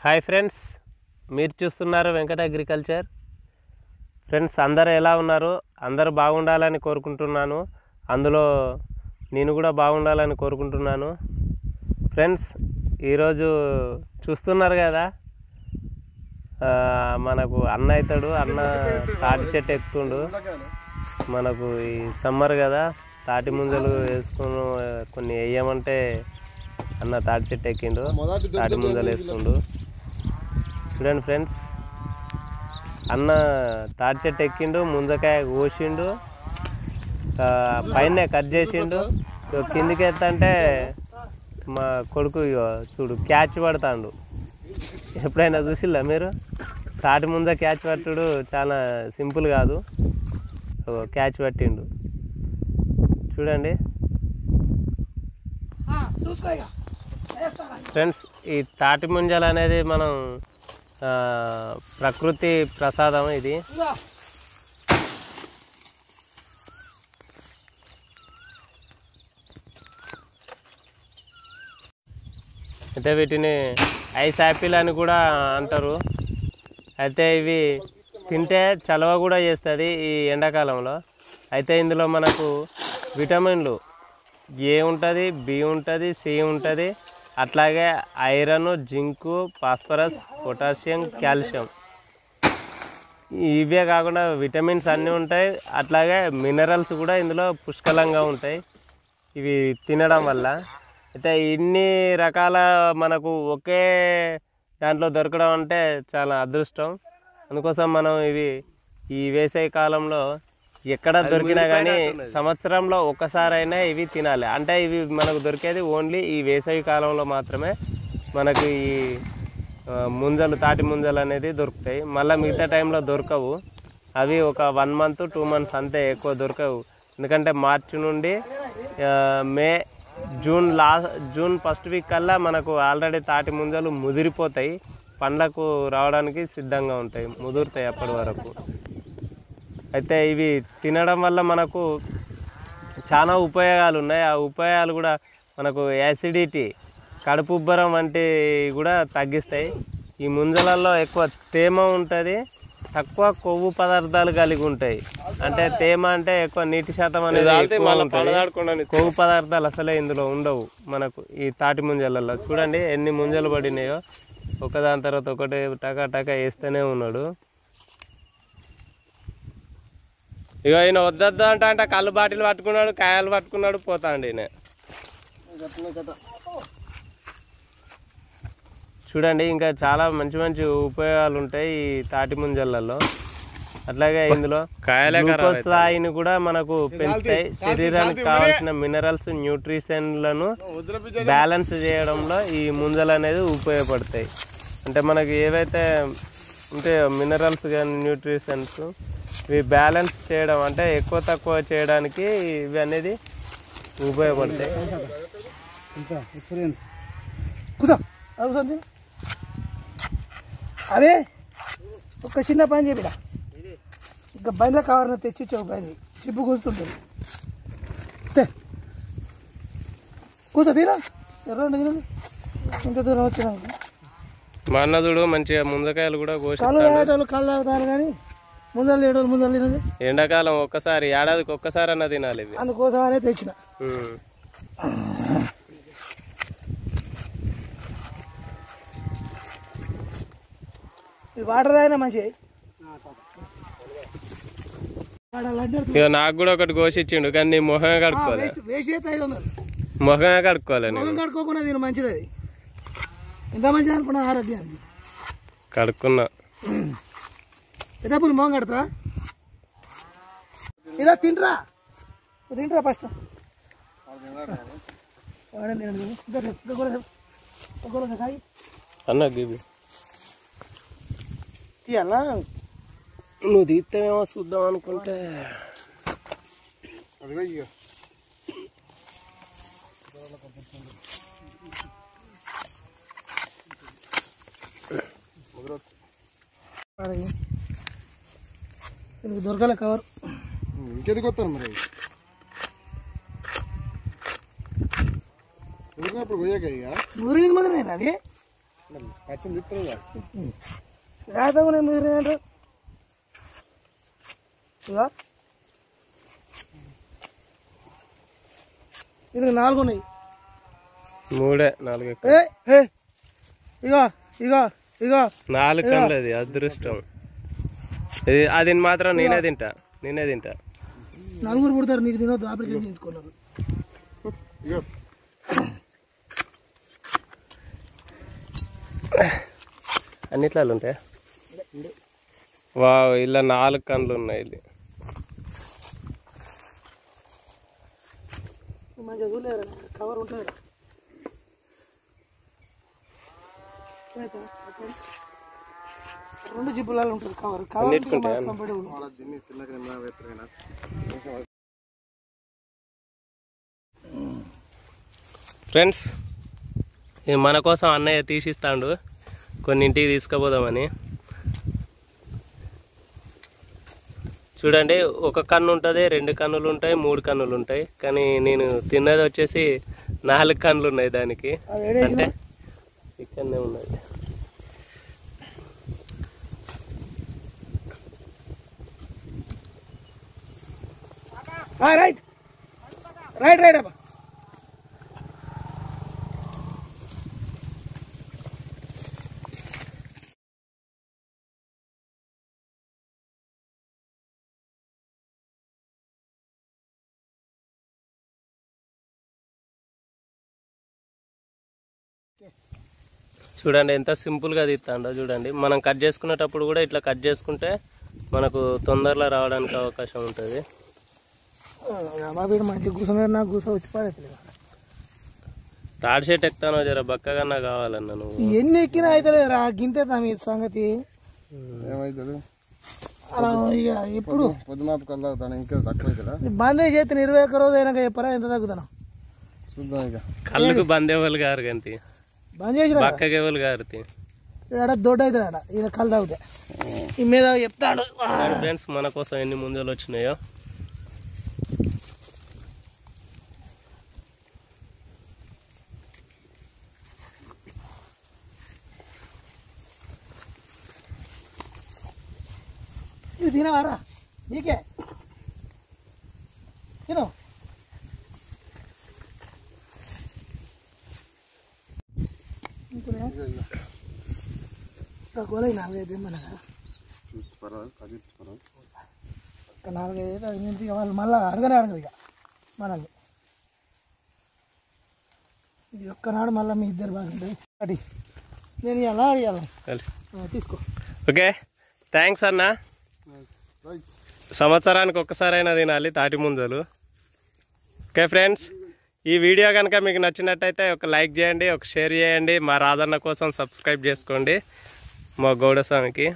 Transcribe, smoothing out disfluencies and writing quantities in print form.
Hi friends, మీరు చూస్తున్నారు Venkata agriculture. Friends, అందరూ ఎలా ఉన్నారు? అందరూ బాగుండాలని కోరుకుంటున్నాను. అందులో నేను కూడా బాగుండాలని కోరుకుంటున్నాను. ఫ్రెండ్స్, ఈరోజు చూస్తున్నారు కదా, మనకు అన్న అవుతాడు. అన్న తాటి చెట్టు ఎక్కుతుండు. మనకు ఈ సమ్మర్ కదా, తాటి ముంజలు వేసుకుని కొన్ని వేయమంటే అన్న తాటి చెట్టు ఎక్కిండు, తాటి ముంజలు వేస్తుండు. చూడండి ఫ్రెండ్స్, అన్న తాటి చెట్టు ఎక్కిండు, ముంజకాయ కోసిండు, పైన కట్ చేసిండు. కిందికి ఎత్తంటే మా కొడుకు చూడు క్యాచ్ పడతాడు. ఎప్పుడైనా చూసిల్లా మీరు? తాటి ముంజ క్యాచ్ పట్టుడు చాలా సింపుల్ కాదు. క్యాచ్ పట్టిండు చూడండి ఫ్రెండ్స్. ఈ తాటి ముంజలు అనేది మనం ప్రకృతి ప్రసాదం. ఇది అయితే వీటిని ఐస్ యాపిల్ అని కూడా అంటారు. అయితే ఇవి తింటే చలవ కూడా చేస్తుంది ఈ ఎండాకాలంలో. అయితే ఇందులో మనకు విటమిన్లు ఏ ఉంటుంది, బి ఉంటుంది, సి ఉంటుంది, అట్లాగే iron, zinc, phosphorus, potassium, calcium, ఇవే కాకుండా విటమిన్స్ అన్నీ ఉంటాయి. అట్లాగే మినరల్స్ కూడా ఇందులో పుష్కలంగా ఉంటాయి ఇవి తినడం వల్ల. అయితే ఇన్ని రకాల మనకు ఒకే దాంట్లో దొరకడం అంటే చాలా అదృష్టం. అందుకోసం మనం ఇవి ఈ వేసవి కాలంలో ఎక్కడ దొరికినా కానీ సంవత్సరంలో ఒక్కసారైనా ఇవి తినాలి. అంటే ఇవి మనకు దొరికేది ఓన్లీ ఈ వేసవి కాలంలో మాత్రమే మనకు ఈ ముంజలు, తాటి ముంజలు అనేది దొరుకుతాయి. మళ్ళీ మిగతా టైంలో దొరకవు. అవి ఒక 1 month 2 months అంతే, ఎక్కువ దొరకవు. ఎందుకంటే మార్చి నుండి మే, జూన్ ఫస్ట్ వీక్ కల్లా మనకు ఆల్రెడీ తాటి ముంజలు ముదిరిపోతాయి, పండ్లకు రావడానికి సిద్ధంగా ఉంటాయి, ముదురుతాయి అప్పటి వరకు. అయితే ఇవి తినడం వల్ల మనకు చాలా ఉపయోగాలు ఉన్నాయి. ఆ ఉపయోగాలు కూడా మనకు యాసిడిటీ, కడుపు ఉబ్బరం వంటివి కూడా తగ్గిస్తాయి. ఈ ముంజలలో ఎక్కువ తేమ ఉంటుంది, తక్కువ కొవ్వు పదార్థాలు కలిగి ఉంటాయి. అంటే తేమ అంటే ఎక్కువ నీటి శాతం అనేది ఎక్కువ ఉంటుంది. కొవ్వు పదార్థాలు అసలే ఇందులో ఉండవు మనకు ఈ తాటి ముంజలలో. చూడండి ఎన్ని ముంజలు పడినాయో, ఒకదాని తర్వాత ఒకటి టకా టకా వేస్తూనే ఉన్నాడు. ఇక ఈయన వద్దొద్దు అంటే కళ్ళు బాటిల్ పట్టుకున్నాడు, కాయలు పట్టుకున్నాడు, పోతాండి ఈయన. చూడండి, ఇంకా చాలా మంచి మంచి ఉపయోగాలు ఉంటాయి ఈ తాటి ముంజలలో. అట్లాగే ఇందులో స్థాయిని కూడా మనకు పెంచుతాయి. శరీరానికి కావాల్సిన మినరల్స్, న్యూట్రిషన్లను బ్యాలెన్స్ చేయడంలో ఈ ముంజలు అనేది ఉపయోగపడతాయి. అంటే మనకి ఏవైతే ఉంటాయో మినరల్స్ కానీ న్యూట్రిషన్స్, ఇవి బ్యాలెన్స్ చేయడం అంటే ఎక్కువ తక్కువ చేయడానికి ఇవి అనేది ఉపయోగపడతాయి. అదే ఒక చిన్న పని చెప్పిడా, ఇంకా బండ్ల కావాలని తెచ్చిచ్చావు, పని చిప్పు కూర్చుంటుంది. కూర్చో తీరా ఎర్రండి తినండి. ఇంత దూరం వచ్చినాక మా అన్నదుడు మంచిగా ముంజకాయలు కూడా కళ్ళు తాగేటోళ్ళు కళ్ళు తాగుతారు, కానీ ముందలు తినేటోళ్ళు ముందలు తినండి. ఎండాకాలం ఒక్కసారి, ఏడాదికి ఒక్కసారి అన్న తినాలి ఇవి. అందుకోసం అనే తెచ్చిన. వాటర్ తాగినా మంచి. ఇక నాకు కూడా ఒకటి కోసి ఇచ్చిండు, కానీ నీ మొహమే కడుక్కోవాలి. మొహమే కడుక్కోవాలి. మొహం కడుక్కోకుండా నేను మంచిది. అది ఎంత మంచిది అనుకున్నా ఆరోగ్యానికి. కడుక్కున్నా ఎప్పుడు మొహం కడతా ఇదా తింటరా ఫస్ట్. అన్న గివి తీయాలా? నువ్వు తీస్తేమేమో చూద్దాం అనుకుంటే దొరకలే కవర్. ఇంకెందుకు వస్తాను మరి? ఇప్పుడు పోయాక ఇక ఊరికి మాత్రమే అది పచ్చని తిప్పుతుందా రాతగా మీరు ఏంటో ఇక ఇది 4 ఉన్నాయి 3 4 ఇగో ఇగో ఇగో 4 కన్నులు అది అదృష్టం ఇది అది మాత్రం నేనే తింటా 4 పుడతారు నీకు తినొద్దు ఆపరేషన్ చేయించుకున్నారు ఇగో అన్నిట్లలో ఉంటాయా వావ్ ఇలా 4 కన్నులు ఉన్నాయి ఇది మంచిగా చూడలేరు కవర్ ఉంటుంది 2 జిబ్బులలో ఉంటుంది కవర్ దీన్ని తిన్నాక వేస్తాను ఫ్రెండ్స్ ఇది మన కోసం అన్నయ్య తీసిస్తాడు కొన్ని ఇంటికి తీసుకుపోదామని చూడండి ఒక కన్ను ఉంటుంది 2 కన్నులు ఉంటాయి 3 కన్నులు ఉంటాయి కానీ నేను తిన్నది వచ్చేసి 4 కన్నులు ఉన్నాయి దానికి అంటే ఇక్కడనే ఉన్నది రైట్ రైట్ రైట్ అబ్బా చూడండి ఎంత సింపుల్గా తీస్తాడో చూడండి మనం కట్ చేసుకునేటప్పుడు కూడా ఇట్లా కట్ చేసుకుంటే మనకు తొందరలో రావడానికి అవకాశం ఉంటుంది వీడు మంచిగా కూర్చున్నాడు నాకు కూర్చో వచ్చి పడట్లేదు తాడి షర్ట్ ఎక్కుతానో జర బక్కగా కావాలన్నా నువ్వు ఎన్ని ఎక్కినా అయితే రా గింతే మీ సంగతి ఏమవుతుంది అలా ఇక ఎప్పుడు పొద్దుమాపు కల్లా దాని ఇంకా తక్కువ అవుతుందా బంద్ చేస్తే 21 రోజు అయినాక చెప్పరా ఎంత తగ్గుతాను చూద్దాం ఇక కళ్ళకు బందేవాళ్ళు గారు గంతి బంద్ చేసి బక్కగేవాళ్ళు గారు దొడ్డ అవుతాడ ఈయన కళ్ళు తాగుతా ఈ మీద చెప్తాడు ఫ్రెండ్స్ మన కోసం ఎన్ని ముంజలు వచ్చినాయో ఇది తినవారా నీకే తిను గోళ 4-5 మనగా ఒక 4-5 నుంచి వాళ్ళు మళ్ళీ అడగదు ఇక మనల్ని ఇది ఒక్కనాడు మళ్ళీ మీ ఇద్దరు బాగుంటుంది అడి నేను ఎలా అడిగాను తీసుకో ఓకే థ్యాంక్స్ అన్న సంవత్సరానికి ఒక్కసారైనా తినాలి తాటి ముంజలు ఓకే ఫ్రెండ్స్ ఈ వీడియో కనుక మీకు నచ్చినట్టయితే ఒక లైక్ చేయండి ఒక షేర్ చేయండి మా రాజన్న కోసం సబ్స్క్రైబ్ చేసుకోండి మా గౌడ స్వామికి